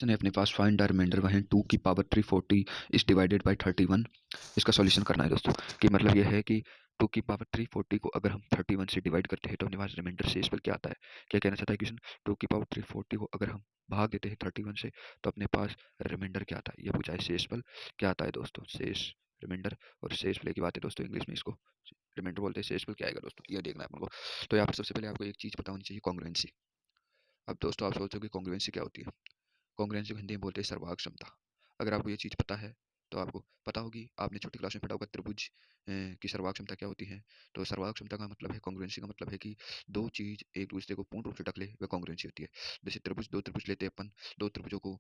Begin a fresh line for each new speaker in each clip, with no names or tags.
Question है अपने पास, find the remainder when 2 की पावर 340 इज डिवाइडेड बाय 31। इसका सॉल्यूशन करना है दोस्तों। कि मतलब यह है कि 2 की पावर 340 को अगर हम 31 से डिवाइड करते हैं तो अपने पास रिमाइंडर शेष पर क्या आता है। क्या कहना चाहता है क्वेश्चन, 2 की पावर 340 को अगर हम भाग देते हैं 31 से तो अपने पास रिमाइंडर क्या आता है, ये पूछा है। शेष पर क्या आता है दोस्तों, शेष रिमाइंडर। और शेष फल की बात है दोस्तों, इंग्लिश में इसको रिमाइंडर बोलते हैं। शेष फल क्या आएगा दोस्तों, ये देखना है अपन को। तो यहाँ पर सबसे पहले आपको एक चीज पता होनी चाहिए, कॉन्ग्रुएंसी। अब दोस्तों आप सोचोगे कॉन्ग्रुएंसी क्या होती है। कॉन्ग्रुएंसी को हिंदी में बोलते हैं सर्वांग क्षमता। अगर आपको ये चीज़ पता है तो आपको पता होगी, आपने छोटी क्लास में पढ़ा होगा त्रिभुज की सर्वांग क्षमता क्या होती है। तो सर्वांग क्षमता का मतलब है, कॉन्ग्रुएंसी का मतलब है कि दो चीज एक दूसरे को पूर्ण रूप से ढक ले, वह कॉन्ग्रुएंसी होती है। जैसे त्रिभुज, दो त्रिभुज लेते हैं अपन, दो त्रिभुजों को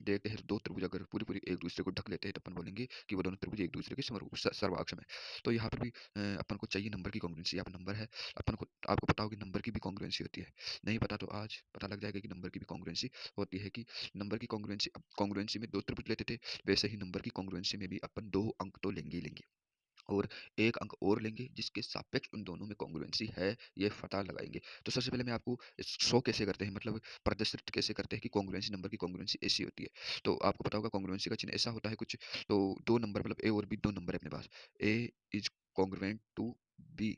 देखते हैं, दो त्रिभुज अगर पूरी पूरी एक दूसरे को ढक लेते हैं तो अपन बोलेंगे कि वो दोनों त्रिभुज एक दूसरे के सर्वांग में। तो यहाँ पर भी अपन को चाहिए नंबर की कॉन्ग्रुएंसी। यहाँ पर नंबर है, अपन को आपको पता होगी नंबर की भी कॉन्ग्रुएंसी होती है। नहीं पता तो आज पता लग जाएगा कि नंबर की भी कॉन्ग्रुएंसी होती है। कि नंबर की कॉन्ग्रुएंसी, अब कॉन्ग्रुएंसी में दो त्रिभुज लेते थे, वैसे ही नंबर की कॉन्ग्रुएंसी में भी अपन दो अंक तो लेंगे ही लेंगे, और एक अंक और लेंगे जिसके सापेक्ष उन दोनों में कॉन्ग्रुएंसी है, ये पता लगाएंगे। तो सबसे पहले मैं आपको शो कैसे करते हैं, मतलब प्रदर्शित कैसे करते हैं कि कॉन्ग्रुएंसी, नंबर की कॉन्ग्रुएंसी ऐसी होती है। तो आपको पता होगा कॉन्ग्रुएंसी का चिन्ह ऐसा होता है कुछ। तो दो नंबर, मतलब ए और बी दो नंबर है अपने पास, a is congruent to b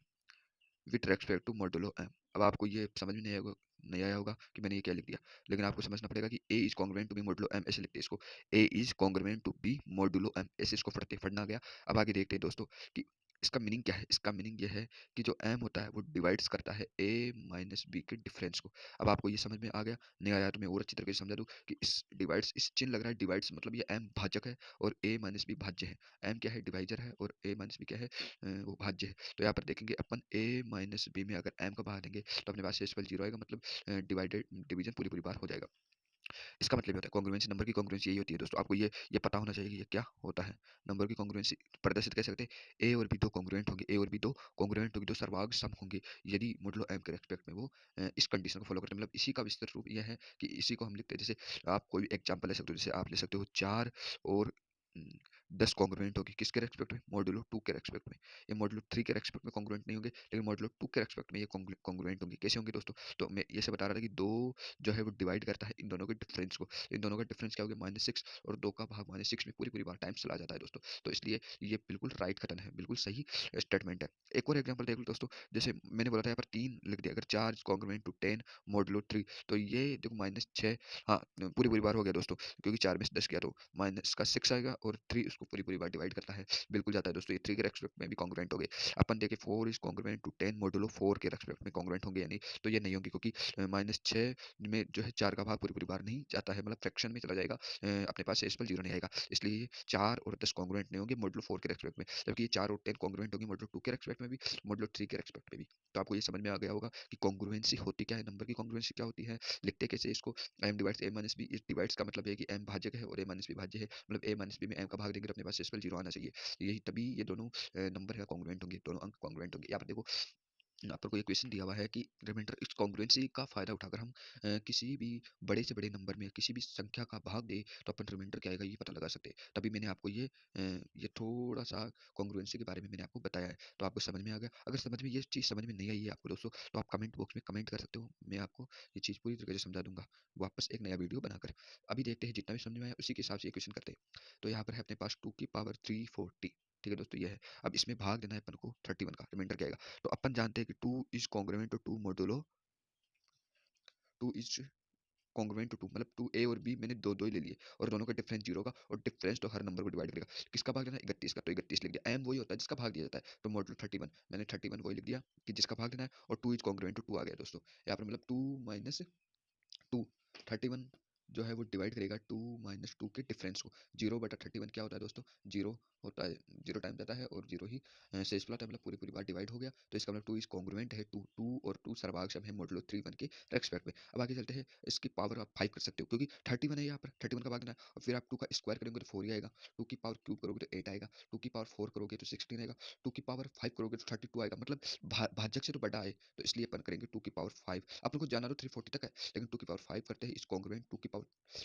with respect to modulo m. अब आपको ये समझ में नहीं आया होगा कि मैंने ये क्या लिख दिया, लेकिन आपको समझना पड़ेगा कि a is congruent to b modulo m, ऐसे लिखते हैं इसको। A is congruent to b modulo m, ऐसे इसको पढ़ना गया। अब आगे देखते हैं दोस्तों कि इसका मीनिंग क्या है। इसका मीनिंग ये है कि जो एम होता है वो डिवाइड्स करता है ए माइनस बी के डिफरेंस को। अब आपको ये समझ में आ गया, नहीं आया तो मैं और अच्छी तरीके से समझा दूं कि इस डिवाइड्स, इस चिन्ह लग रहा है डिवाइड्स, मतलब ये एम भाजक है और ए माइनस बी भाज्य है। एम क्या है, डिवाइजर है, और ए माइनस बी क्या है, वो भाज्य है। तो यहाँ पर देखेंगे अपन ए माइनस बी में अगर एम का भाग देंगे तो अपने पास शेषफल जीरो आएगा, मतलब डिवाइडेड डिवीजन पूरी पूरी बार हो जाएगा। इसका मतलब ये होता है कॉन्ग्रुएंसी, नंबर की कॉन्ग्रुएंसी यही होती है दोस्तों। आपको ये पता होना चाहिए कि ये क्या होता है। नंबर की कॉन्ग्रुएंसी प्रदर्शित कैसे करते हैं, ए और बी दो कॉन्ग्रुएंट होंगे, ए और बी दो कॉन्ग्रुएंट होंगे, दो सर्वांग सम होंगे यदि मोडुलो एम के रेस्पेक्ट में वो इस कंडीशन को फॉलो करते हैं। मतलब इसी का विस्तृत रूप यह है कि इसी को हम लिखते हैं। जैसे आप कोई भी एग्जांपल ले सकते हो, जैसे आप ले सकते हो 4 और 10 कॉन्ग्रुएंट होगी किसके रेस्पेक्ट में, मॉडुलो 2 के रेस्पेक्ट में। ये मॉडुलो 3 के रेस्पेक्ट में कॉन्ग्रुएंट नहीं होंगे, लेकिन मॉडुलो 2 के रेस्पेक्ट में ये कॉन्ग्रुएंट होंगे। कैसे होंगे दोस्तों, तो मैं ये से बता रहा था कि दो जो है वो डिवाइड करता है इन दोनों के डिफरेंस को। इन दोनों का डिफरेंस क्या हो गया, -6, और 2 का भाग -6 में पूरी पूरी बार टाइम्स चला जाता है दोस्तों। तो इसलिए ये बिल्कुल राइट कथन है, बिल्कुल सही स्टेटमेंट है। एक और एग्जांपल देख लो दोस्तों, जैसे मैंने बोला था यहाँ पर 3 लिख दिया, अगर 4 कॉन्ग्रुएंट टू 10 मॉडुलो 3, तो ये देखो -6, हाँ पूरी पूरी बार हो गया दोस्तों, क्योंकि 4 में से 10 किया तो माइनस का 6 आएगा, और 3 उसको पूरी पूरी बार डिवाइड करता है, बिल्कुल जाता है दोस्तों। ये 3 के रेस्पेक्ट में भी कॉन्ग्रुएंट हो गए। अपन देखे 4 इज कॉन्ग्रुएंट टू 10 मॉडुलो 4 के रेस्पेक्ट में कॉन्ग्रुएंट होंगे या नहीं, तो ये नहीं होंगे, क्योंकि -6 में जो है 4 का भाग पूरी पूरी बार नहीं जाता है, मतलब फ्रैक्शन में चला जाएगा, अपने पास शेषफल जीरो नहीं आएगा। इसलिए ये 4 और 10 कॉन्ग्रुएंट नहीं होंगे मॉडुलो 4 के रेस्पेक्ट में, जबकि ये 4 और 10 कॉन्ग्रुएंट होंगे मॉडुलो 2 के रेस्पेक्ट में भी, मॉडुलो 3 के रेस्पेक्ट में भी। तो आपको ये समझ में आ गया होगा कि कॉन्ग्रुएंसी होती क्या है, नंबर की कॉन्ग्रुएंसी क्या होती है, लिखते कैसे इसको। एम डिवाइड्स ए माइनस बी, इस डिवाइड्स का मतलब है कि एम भाजक है और ए माइनस बी भाज्य है, मतलब ए माइनस बी में एम का भाग देंगे तो अपने पास शेषफल जीरो आना चाहिए। यही तभी ये दोनों नंबर है कॉन्ग्रुएंट होंगे, दोनों अंक कॉन्ग्रुएंट होंगे। यहाँ पर देखो आपको कोई क्वेश्चन दिया हुआ है कि रिमाइंडर, इस कॉन्ग्रुएंसी का फायदा उठाकर हम किसी भी बड़े से बड़े नंबर में किसी भी संख्या का भाग दे तो अपन रिमाइंडर क्या आएगा ये पता लगा सकते हैं। तभी मैंने आपको ये थोड़ा सा कॉन्ग्रुएंसी के बारे में मैंने आपको बताया है, तो आपको समझ में आ गया। अगर समझ में ये चीज़ समझ में नहीं आई है आपको दोस्तों, तो आप कमेंट बॉक्स में कमेंट कर सकते हो, मैं आपको ये चीज़ पूरी तरीके से समझा दूंगा वापस एक नया वीडियो बनाकर। अभी देखते हैं जितना भी समझ में आया उसी के हिसाब से ये क्वेश्चन करते हैं। तो यहाँ पर है अपने पास 2 की पावर 340, ठीक है दोस्तों, ये है। अब इसमें भाग देना है अपन को 31 का, रिमाइंडर क्या आएगा। तो अपन जानते हैं कि 2 is congruent to 2 modulo 2 is congruent to 2, मतलब 2 ए और बी मैंने दो दो ही ले लिए, और दोनों का डिफरेंस जीरो का, और डिफरेंस तो हर नंबर को डिवाइड करेगा। किसका भाग देना है, 31 का, तो 31 लिख दिया। एम वही होता है जिसका भाग दिया जाता है, तो मॉडुलो 31 मैंने 31 वही लिख दिया कि जिसका भाग देना है, और 2 इज कॉन्ग्रुएंट टू 2 आ गया दोस्तों। यहाँ पर मतलब 2 माइनस 2, 31 जो है वो डिवाइड करेगा 2 माइनस 2 के डिफरेंस को। 0/31 क्या होता है दोस्तों, जीरो होता है, जीरो टाइम जाता है और जीरो ही शेष होता है, मतलब पूरी पूरी बार डिवाइड हो गया। तो इसका मतलब 2 इज कॉन्ग्रुएंट है 2, 2 और 2 सर्वाक्षम है मॉडुलो 3 1 के रेस्पेक्ट में। अब आगे चलते हैं, इसकी पावर आप 5 कर सकते हो, क्योंकि 31 है यहाँ पर, 31 का भाग देना है, और फिर आप 2 का स्क्वायर करेंगे तो 4 ही आएगा, 2 की पावर क्यूब करोगे तो 8 आएगा, 2 की पावर 4 करोगे तो 16 आएगा, 2 की पावर 5 करोगे तो 32 आएगा, मतलब भाजक से तो बड़ा है, तो इसलिए अपन करेंगे 2 की पावर 5। अपन को जाना तो 340 तक है, लेकिन 2 की पावर 5 करते हैं, इस कॉन्ग्रुएंट 2 की पावर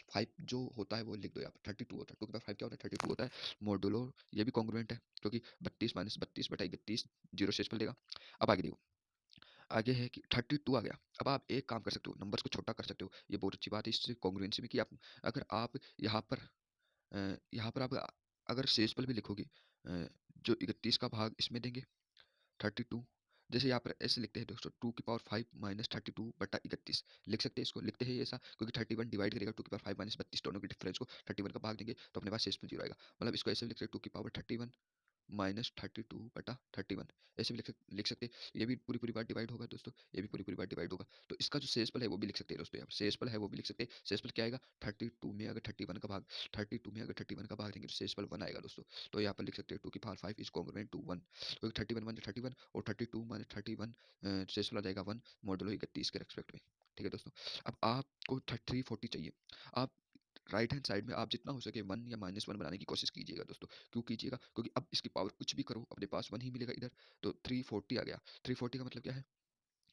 5 जो होता है वो लिख दो यहाँ पर, 32 होता है। 2 की पावर 5 क्या होता है, 32 होता है मॉडुलो, ये भी कॉन्ग्रुएंट है, क्योंकि 32 माइनस 32 बटा 31 जीरो शेषफल देगा। अब आगे देखो, आगे है कि 32 आ गया। अब आप एक काम कर सकते हो, नंबर्स को छोटा कर सकते हो। ये बहुत अच्छी बात है इससे कॉन्ग्रुएंसी में कि आप अगर आप यहाँ पर आप अगर शेषफल भी लिखोगे, जो 31 का भाग इसमें देंगे 32, जैसे यहाँ पर ऐसे लिखते हैं दोस्तों, 2 की पावर 5 माइनस 32/31 लिख सकते हैं। इसको लिखते हैं ऐसा क्योंकि 31 डिवाइड करेगा 2 की पावर 5 माइनस 32, दोनों के डिफरेंस को 31 का भाग देंगे तो अपने पास शेषफल 0 आएगा। मतलब इसको ऐसे भी लिख सकते हैं, 2 की पावर 31 माइनस 32/31 ऐसे भी लिख सकते हैं। ये भी पूरी पूरी बार डिवाइड होगा दोस्तों, ये भी पूरी पूरी बार डिवाइड होगा। तो इसका जो शेषफल है वो भी लिख सकते हैं दोस्तों, यहाँ पर शेषफल है वो भी लिख सकते हैं। शेषफल क्या आएगा, 32 में अगर 31 का भाग देंगे तो शेषफल 1 आएगा दोस्तों। तो यहाँ पर लिख सकते हैं 2 की पावर 5 इज कॉन्ग्रुएंट टू 1, तो 31 और 32 माइनस 31 शेषफल आ जाएगा 1 मॉडुलो 31 के रेस्पेक्ट में। ठीक है दोस्तों। अब आपको 340 चाहिए। आप राइट हैंड साइड में आप जितना हो सके 1 या -1 बनाने की कोशिश कीजिएगा दोस्तों। क्यों कीजिएगा, क्योंकि अब इसकी पावर कुछ भी करो अपने पास 1 ही मिलेगा इधर। तो 340 आ गया। 340 का मतलब क्या है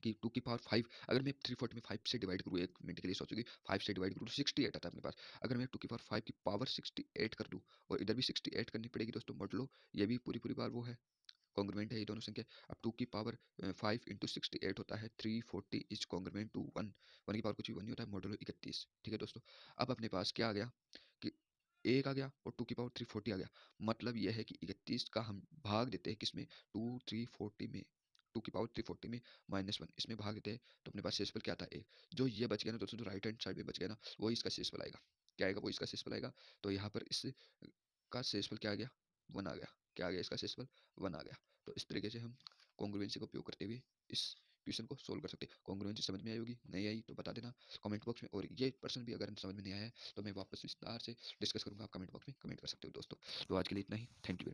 कि 2 की पावर 5 अगर मैं 340 में 5 से डिवाइड करूँ, 1 मिनट के लिए सोचोगे 5 से डिवाइड करूँ तो 68 आता है अपने पास। अगर मैं 2 की पावर 5 की पावर 68 कर दूँ और इधर भी 68 करनी पड़ेगी दोस्तों मॉडुलो, ये भी पूरी पूरी बार वो है कॉन्ग्रुएंट है ये दोनों संख्या। अब 2 की पावर 5 इंटू 68 होता है 340 इज कॉन्ग्रुएंट टू 1। 1 की पावर कुछ भी 1 नहीं होता है, मॉडुलो 31। ठीक है दोस्तों। अब अपने पास क्या आ गया कि 1 आ गया और 2 की पावर 340 आ गया। मतलब यह है कि 31 का हम भाग देते हैं किसमें, 340 में, 2 की पावर 340 में -1 इसमें भाग देते हैं तो अपने पास शेषफल क्या आता है 1। जो ये बच गया ना दोस्तों, जो राइट हैंड साइड में बच गया ना, वही इसका शेषफल आएगा। क्या आएगा, वो इसका शेषफल आएगा। तो यहाँ पर इस का शेषफल क्या आ गया, 1 आ गया। क्या आ गया, इसका शेषफल 1 आ गया। तो इस तरीके से हम कॉन्ग्रुएंसी का उपयोग करते हुए इस क्वेश्चन को सोल्व कर सकते हैं। कॉन्ग्रुएंसी समझ में आई होगी, नहीं आई तो बता देना कमेंट बॉक्स में, और ये पर्सन भी अगर समझ में नहीं आया है तो मैं वापस विस्तार से डिस्कस करूंगा, आप कमेंट बॉक्स में कमेंट कर सकते हो दोस्तों। तो आज के लिए इतना ही, थैंक यू।